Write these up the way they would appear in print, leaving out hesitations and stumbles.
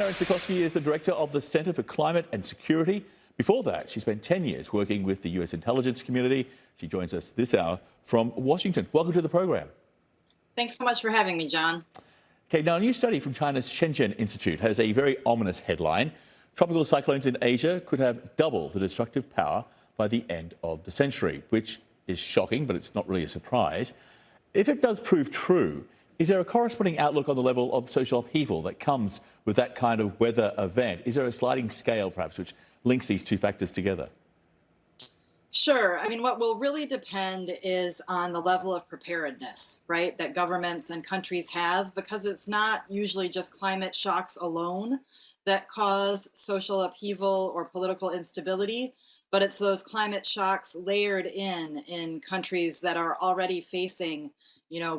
Erin Sikorsky is the director of the Center for Climate and Security. Before that, she spent 10 years working with the U.S. intelligence community. She joins us this hour from Washington. Welcome to the program. Thanks so much for having me, John. Okay, now a new study from China's Shenzhen Institute has a very ominous headline. Tropical cyclones in Asia could have double the destructive power by the end of the century, which is shocking, but it's not really a surprise. If it does prove true, is there a corresponding outlook on the level of social upheaval that comes with that kind of weather event? Is there a sliding scale, perhaps, which links these two factors together? Sure. I mean, what will really depend is on the level of preparedness, right, that governments and countries have, because it's not usually just climate shocks alone that cause social upheaval or political instability, but it's those climate shocks layered in countries that are already facing,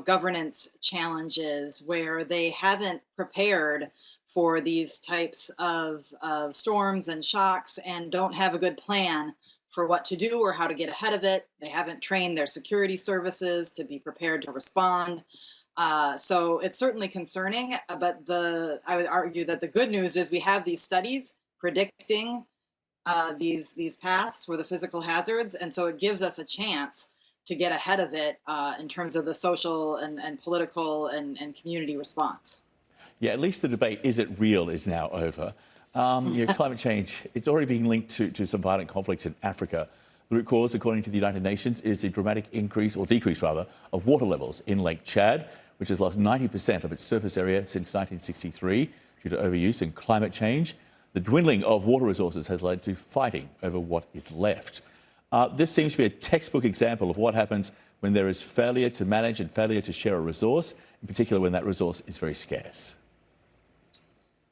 governance challenges where they haven't prepared for these types of storms and shocks and don't have a good plan for what to do or how to get ahead of it. They haven't trained their security services to be prepared to respond. So it's certainly concerning, but I would argue that the good news is we have these studies predicting these paths for the physical hazards, and so it gives us a chance to get ahead of it in terms of the social and political and community response. Yeah, at least the debate, is it real, is now over. Climate change, it's already being linked to some violent conflicts in Africa. The root cause, according to the United Nations, is the dramatic increase, or decrease rather, of water levels in Lake Chad, which has lost 90% of its surface area since 1963 due to overuse and climate change. The dwindling of water resources has led to fighting over what is left. This seems to be a textbook example of what happens when there is failure to manage and failure to share a resource, in particular when that resource is very scarce.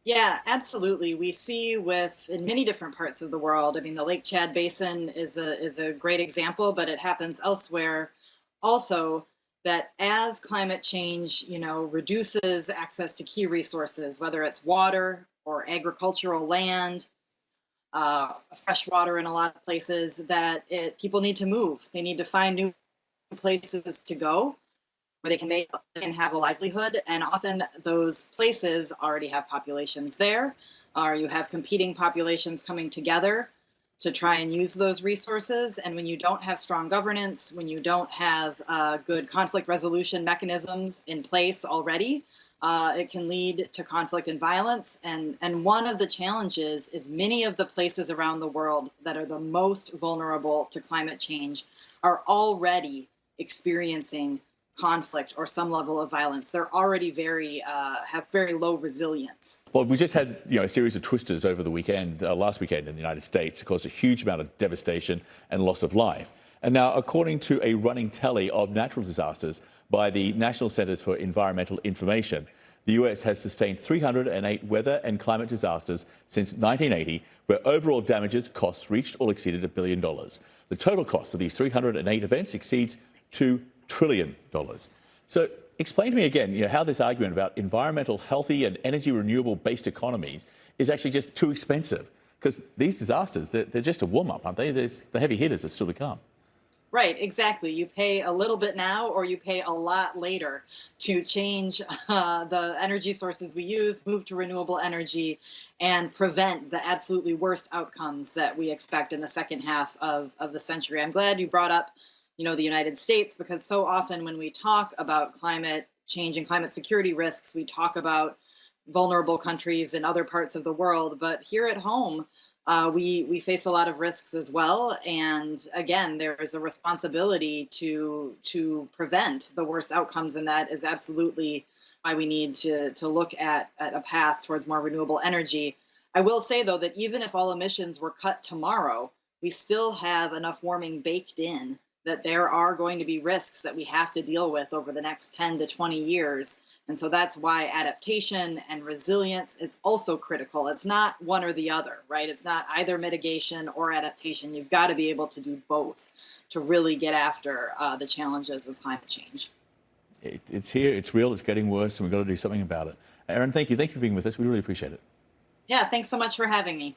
Yeah, absolutely. We see in many different parts of the world. I mean, the Lake Chad Basin is a great example, but it happens elsewhere also, that as climate change, reduces access to key resources, whether it's water or agricultural land, fresh water in a lot of places, that people need to move. They need to find new places to go where they can make and have a livelihood. And often those places already have populations there, or you have competing populations coming together to try and use those resources. And when you don't have strong governance, when you don't have good conflict resolution mechanisms in place already, it can lead to conflict and violence. And one of the challenges is many of the places around the world that are the most vulnerable to climate change are already experiencing conflict or some level of violence. They're already have very low resilience. Well, we just had a series of twisters over the weekend, last weekend in the United States. It caused a huge amount of devastation and loss of life. And now, according to a running tally of natural disasters by the National Centers for Environmental Information, the US has sustained 308 weather and climate disasters since 1980, where overall damages costs reached or exceeded $1 billion. The total cost of these 308 events exceeds $2 trillion. So explain to me again, how this argument about environmental, healthy and energy renewable based economies is actually just too expensive. Because these disasters, they're just a warm-up, aren't they? The heavy hitters are still to come. Right, exactly. You pay a little bit now or you pay a lot later to change the energy sources we use, move to renewable energy, and prevent the absolutely worst outcomes that we expect in the second half of the century. I'm glad you brought up the United States, because so often when we talk about climate change and climate security risks, we talk about vulnerable countries in other parts of the world. But here at home, we face a lot of risks as well. And again, there is a responsibility to prevent the worst outcomes, and that is absolutely why we need to look at a path towards more renewable energy. I will say, though, that even if all emissions were cut tomorrow, we still have enough warming baked in that there are going to be risks that we have to deal with over the next 10 to 20 years. And so that's why adaptation and resilience is also critical. It's not one or the other, right? It's not either mitigation or adaptation. You've got to be able to do both to really get after the challenges of climate change. It's here, it's real, it's getting worse, and we've got to do something about it. Erin, thank you. Thank you for being with us. We really appreciate it. Yeah, thanks so much for having me.